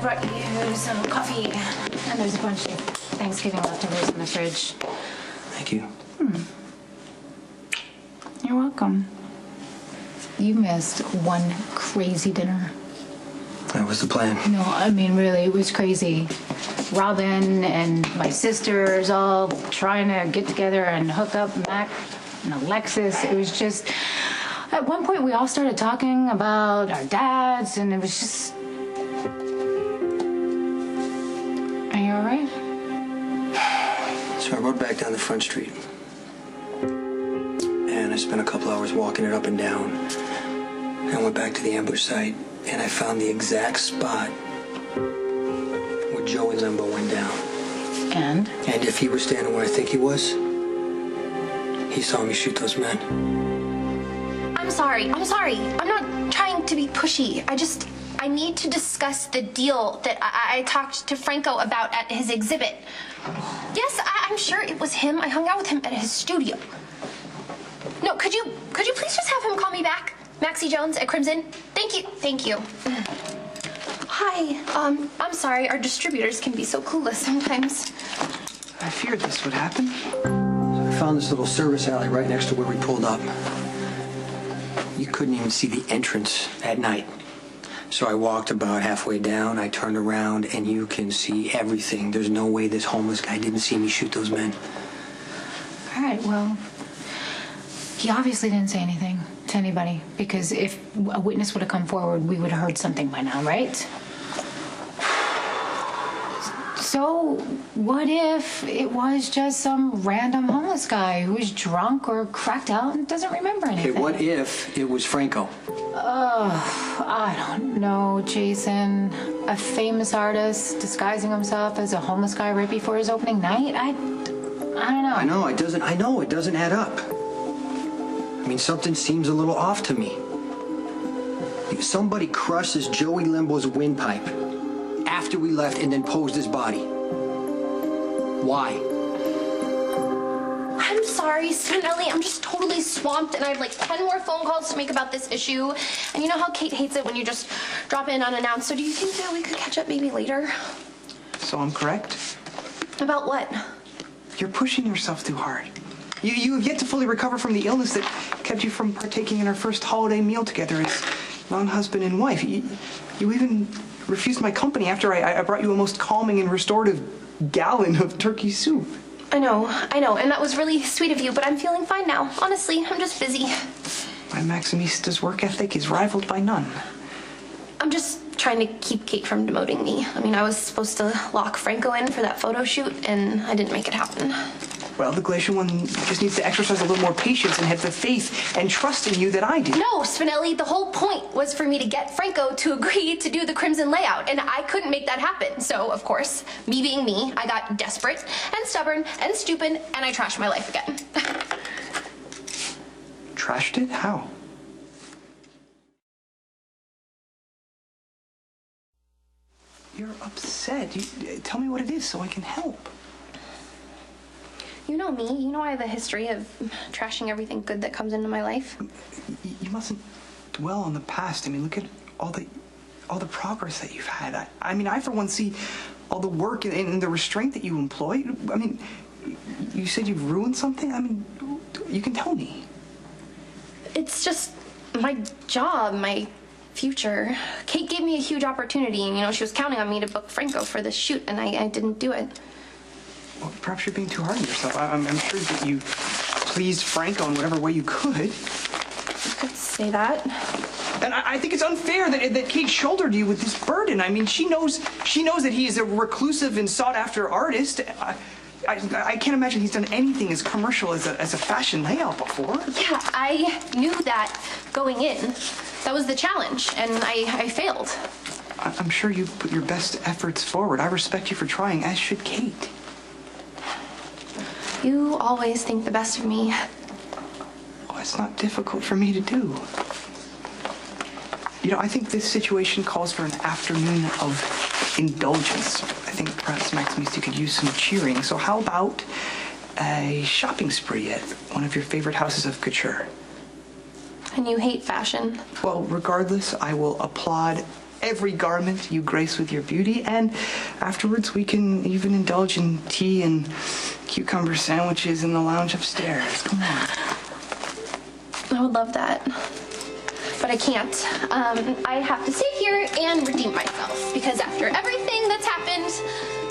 brought you some coffee. And there's a bunch of Thanksgiving leftovers in the fridge. Thank you. You're welcome. You missed one crazy dinner. That was the plan. No, I mean, really, it was crazy. Robin and my sisters all trying to get together and hook up Mac and Alexis. It was just... At one point, we all started talking about our dads, and it was just... Are you all right? So I rode back down the front street. And I spent a couple hours walking it up and down. I went back to the ambush site, and I found the exact spot where Joey Limbo went down. And? And if he was standing where I think he was, he saw me shoot those men. I'm sorry. I'm not trying to be pushy. I need to discuss the deal that I talked to Franco about at his exhibit. Yes, I'm sure it was him. I hung out with him at his studio. No, could you please just have him call me back? Maxie Jones at Crimson. Thank you. Hi, I'm sorry. Our distributors can be so clueless sometimes. I feared this would happen. So I found this little service alley right next to where we pulled up. You couldn't even see the entrance at night. So I walked about halfway down, I turned around, and you can see everything. There's no way this homeless guy didn't see me shoot those men. All right, well, he obviously didn't say anything to anybody, because if a witness would have come forward, we would have heard something by now, right? So what if it was just some random homeless guy who was drunk or cracked out and doesn't remember anything? Okay, what if it was Franco? I don't know, Jason. A famous artist disguising himself as a homeless guy right before his opening night? I don't know. I know, it doesn't add up. I mean, something seems a little off to me. If somebody crushes Joey Limbo's windpipe after we left and then posed his body. Why? I'm sorry, Spinelli. I'm just totally swamped, and I have like 10 more phone calls to make about this issue. And you know how Kate hates it when you just drop in unannounced. So do you think that we could catch up maybe later? So I'm correct? About what? You're pushing yourself too hard. You have yet to fully recover from the illness that kept you from partaking in our first holiday meal together as non-husband and wife. You even refused my company after I brought you a most calming and restorative gallon of turkey soup. I know, and that was really sweet of you, but I'm feeling fine now. Honestly, I'm just busy. My Maximista's work ethic is rivaled by none. I'm just trying to keep Kate from demoting me. I mean, I was supposed to lock Franco in for that photo shoot, and I didn't make it happen. Well, the Glacier one just needs to exercise a little more patience and have the faith and trust in you that I do. No, Spinelli, the whole point was for me to get Franco to agree to do the Crimson layout, and I couldn't make that happen. So, of course, me being me, I got desperate and stubborn and stupid, and I trashed my life again. Trashed it? How? You're upset. Tell me what it is so I can help. You know me. You know I have a history of trashing everything good that comes into my life. You mustn't dwell on the past. I mean, look at all the progress that you've had. I mean, I for one see all the work and the restraint that you employ. I mean, you said you've ruined something? I mean, you can tell me. It's just my job, my future. Kate gave me a huge opportunity, and, you know, she was counting on me to book Franco for this shoot, and I didn't do it. Well, perhaps you're being too hard on yourself. I'm sure that you pleased Franco in whatever way you could. You could say that. And I think it's unfair that Kate shouldered you with this burden. I mean, she knows that he is a reclusive and sought-after artist. I can't imagine he's done anything as commercial as a fashion layout before. Yeah, I knew that going in. That was the challenge, and I failed. I'm sure you put your best efforts forward. I respect you for trying, as should Kate. You always think the best of me. Well, it's not difficult for me to do. You know, I think this situation calls for an afternoon of indulgence. I think perhaps Maximista could use some cheering. So how about a shopping spree at one of your favorite houses of couture? And you hate fashion. Well, regardless, I will applaud every garment you grace with your beauty, and afterwards we can even indulge in tea and cucumber sandwiches in the lounge upstairs. Come on. I would love that. But I can't. I have to stay here and redeem myself, because after everything that's happened,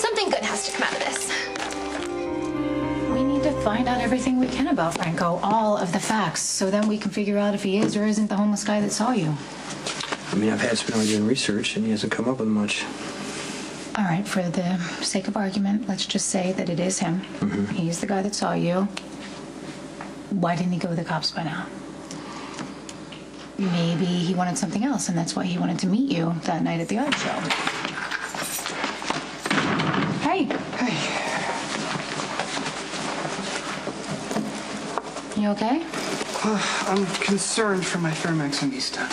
something good has to come out of this. We need to find out everything we can about Franco, all of the facts, so then we can figure out if he is or isn't the homeless guy that saw you. I mean, I've had Spinelli doing research, and he hasn't come up with much. All right, for the sake of argument, let's just say that it is him. He's the guy that saw you. Why didn't he go with the cops by now? Maybe he wanted something else, and that's why he wanted to meet you that night at the art show. Hey. Hey. You okay? I'm concerned for my fair Maximista.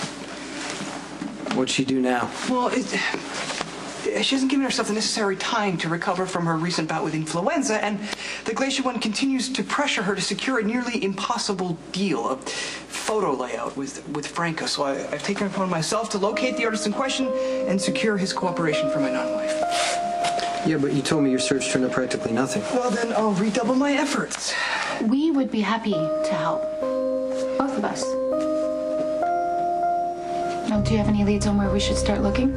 What'd she do now? Well, she hasn't given herself the necessary time to recover from her recent bout with influenza, and the Glacier One continues to pressure her to secure a nearly impossible deal, a photo layout with Franco. So I've taken it upon myself to locate the artist in question and secure his cooperation for my non-wife. Yeah, but you told me your search turned up practically nothing. Well, then I'll redouble my efforts. We would be happy to help. Both of us. Now, do you have any leads on where we should start looking?